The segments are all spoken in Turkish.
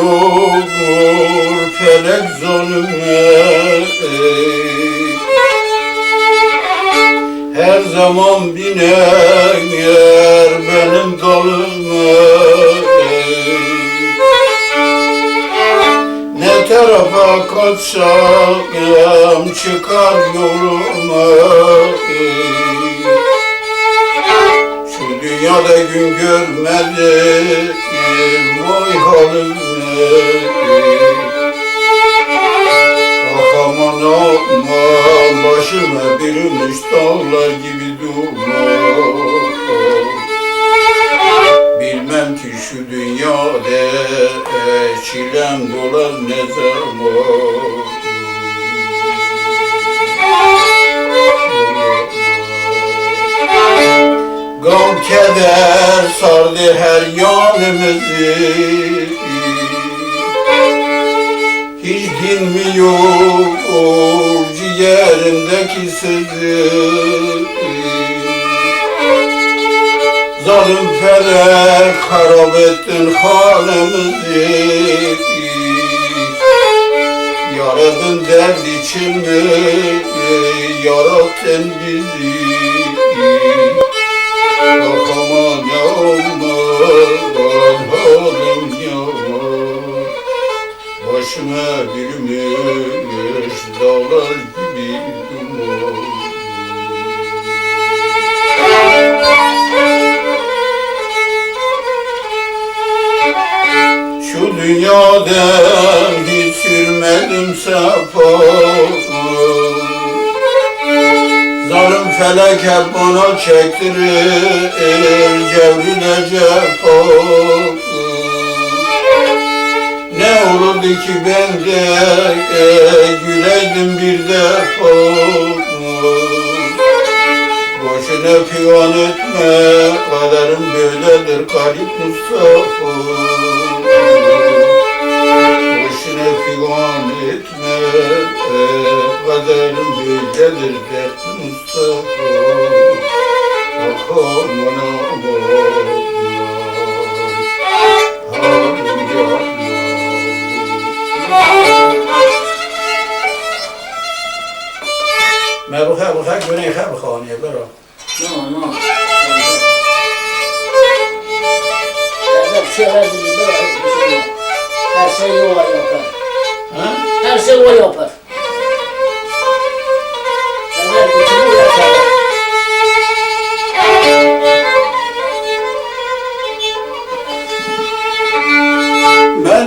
bilmiyor felek zulmü. Her zaman biner benim dalımı. Ne tarafa kaçsam çıkar yoluma. Şu dünyada gün görmedim vay halime. Ah aman aman başıma bürümüş dağlar gibi durma. Bilmem ki şu dünyada çilem dolar ne zaman. Gam keder sardı her yanımızı. Hiç dinmiyor ciğerimdeki sızı. Zalim felek harap ettin halimizi. Ya Rabbim dert için mi yarattın bizi? Bak aman aman halim yaman. Başıma bürümüş dağlar gibi duman. Şu dünyadan hiç sürmedim sefa. Zalim felek hep bana çektirir cevrile cefa. Ne olurdu ki ben de güleydim bir defa. Boşuna figan etme, kaderim böyledir Galip Mustafa. Boşuna figan etme, kaderim böyledir Galip Mustafa. Ah aman aman, halim yaman. ما بخير بني خير بخواني برا. No. Bir şeyler gibi böyle bir şey. Her şeyi o yapar. Ha? Her şeyi o yapar. Şeyler bütünü o yapar. Ben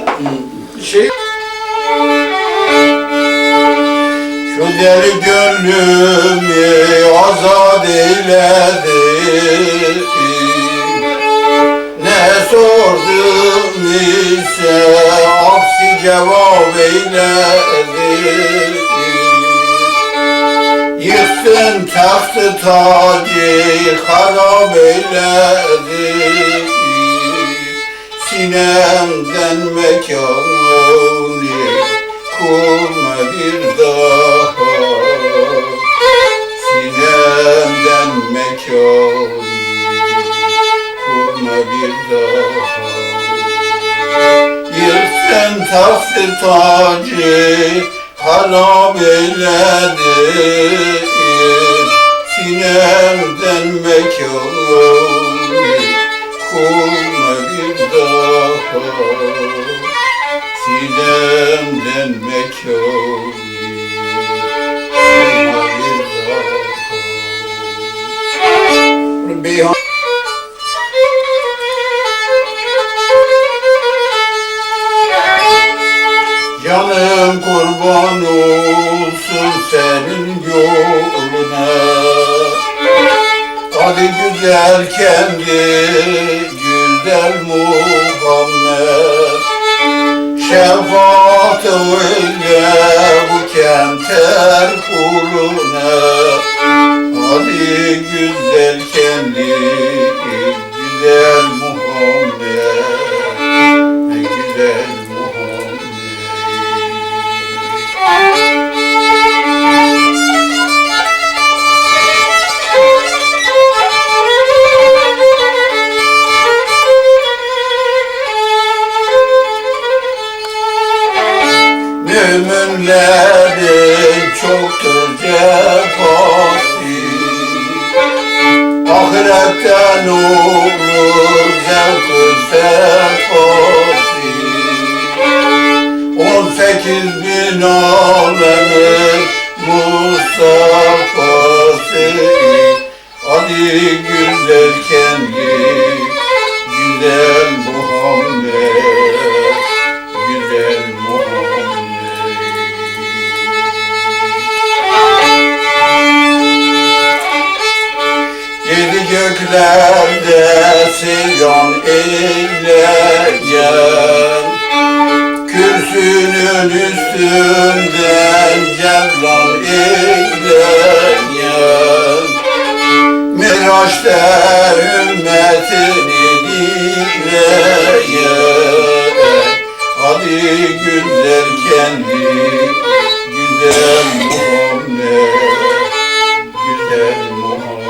şu deli gönlümü azad eyledi. Ne sordum ise aksi cevap eyledi. Yıksın tahtı tacı harap eyledi. Sinemden mekanı kurma bir daha. Sinemden mekanı kurma bir daha. Yıksın tahtı tacı harap eyledi. Sinemden mekanı kurma bir daha. Sinemden mekanı kurma bir daha. Canım kurban olsun senin yoluna. Hadi güzel kendi güzel Muhammed. Şefaat öyle bu kemter kuluna. Hadi güzel kendi güzel Muhammed. Güzel Muhammed. Müminlerin çoktur cefası, ahiretten olur zevk-ı sefası. 18.000 alemin Mustafa'sı, hadi güzel kendi, güzel Muhammed, güzel Muhammed. Yedi göklerde seyran eyleyen, kürsünün üstünden cevlan eyleyen, Miraç'ta ümmetini dinleyen, hadi güzel kendi, güzel Muhammed, güzel Muhammed.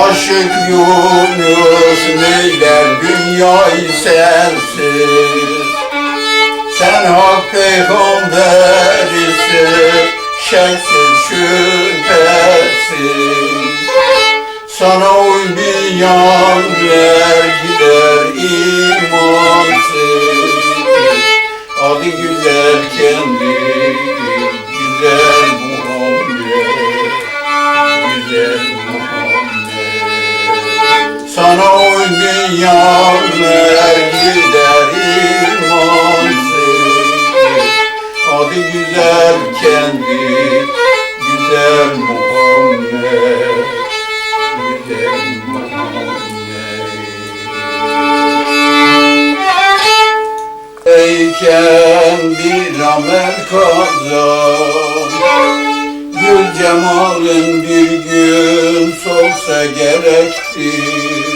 Aşık Yunus neyler dünyayı sensiz, sen hak peygamberisin, şeksiz şüphesiz. Sana uymayanlar gider imansız, hadi güzel kendi, güzel Muhammed, güzel Muhammed. Sana uymayanlar gider imansız, hadi güzel kendi, güzel Muhammed, güzel Muhammed. Eyken bir amel kazan, gül cemalın bir gün solsa gerektir.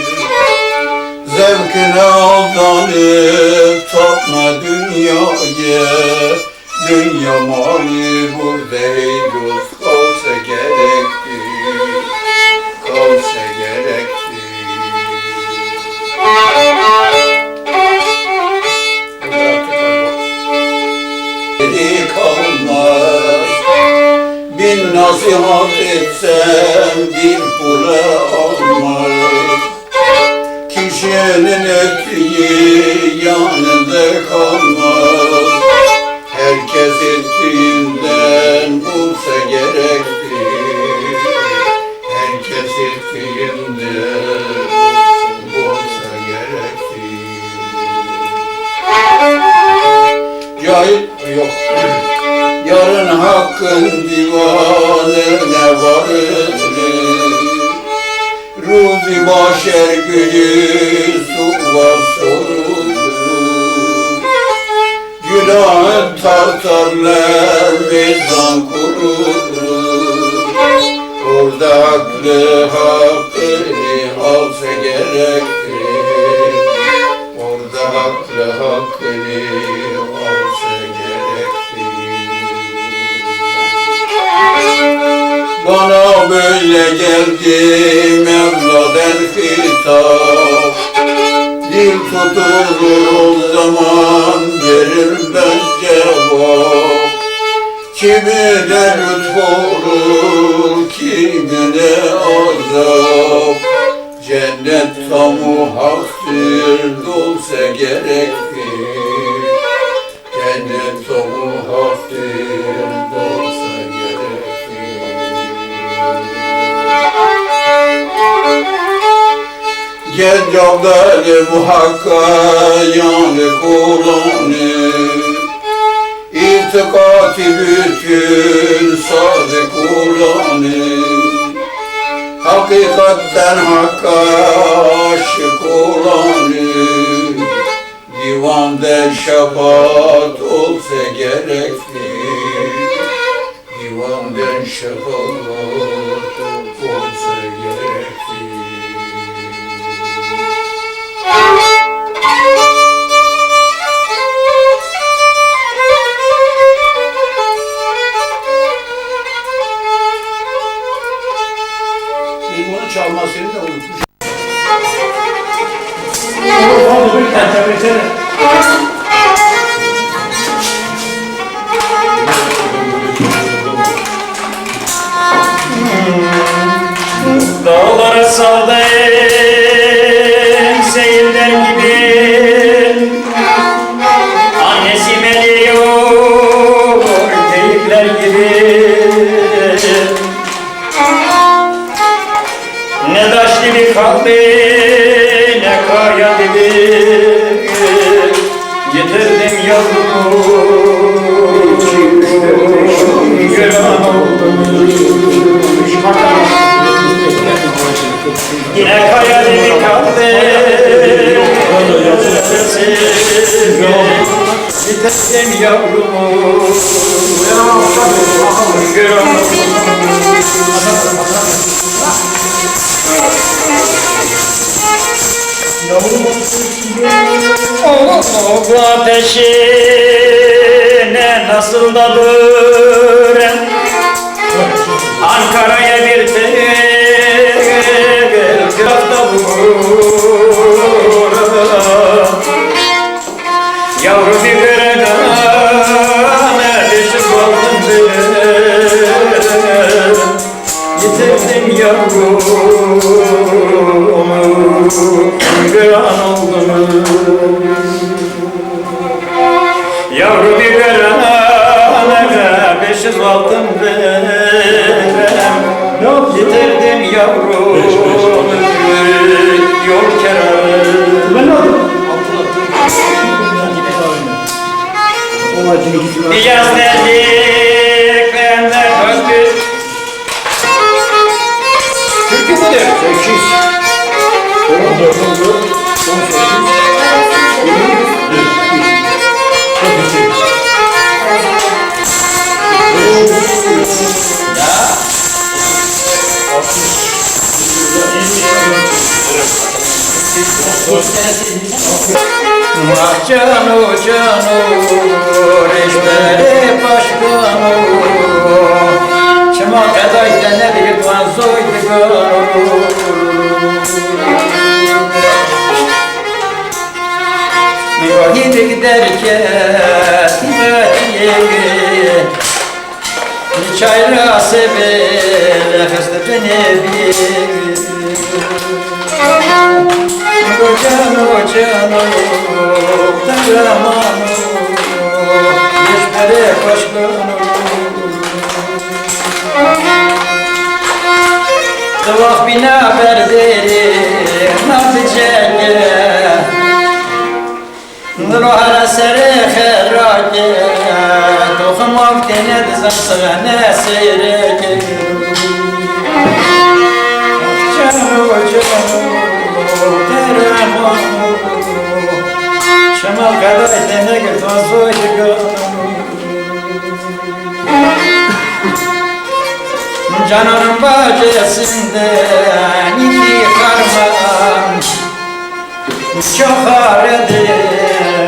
Zevkine aldanıp tapma dünyaya, dünya mali burada dost kalsa gerektir, kalsa gerektir. Geri kalmaz, bin nasihat etsem bir pula almaz. Kişinin ettiği yanında kalmaz, herkes ettiğinden bulsa gerektir, herkes ettiğinden bulsa gerektir. Cahil yok, yarın hakkın divanına varır, ruzi başer gülü suva sorulur. Günahı tartarlar mezan kurulur, orada haklı hakkını alsa gerektir, orada haklı hakkını alsa gerektir. Bana böyle geldi Mevla'dan hitap, dil tutulur o zaman verir ben cevap. Kimine lütfolur, kimine azap, cennet tamı haktır dolsa gerektir, cennet tamı haktır dolsa gerektir. Gel cevdali muhakka yani Kur'an'ı, İrtikati bütün sadık Kur'an'ı, hakikatten hakka aşık olanı, divanda şefaat olsa gerektir, divanda şefaat olsa gerektir. Çalmasını da unutmuş. Dağlara sardım seyirler gibi, annesi meliyor geyikler gibi. Ne taş gibi kaldı ne kaya gibi, yitirdim yavrumu, gören oldum. Ne kaya gibi kaldı yitirdim yavrumu, gören oldum. Bu ateşine nasıl dalır Ankara'ya bir telgrafta vurur. Yavru bir gırgane düşüp aldım bilir, yitirdim yavrumu, gıran oldum. Yavru bir gırgane 500 altın verem, yitirdim yavrumu, yol kenarı. Yaz dediklerinde döndü. Türkü müdür? 800. Cano cano reşbere başkanı, çama kadar denedik vanzoydu gano. Gidik derken Metiye'ye çayra sebele hızlı nebi. Cano cano Tanrımanı Yeşbere başkanı, Zavah bina berberi Nafıcele Nurhara sere herrake Tohum aktene dızasına seyreke. Cano cano Şemal kadar etene girdim soydu. Cananın bahçesinden iki karman çok ağrıdır.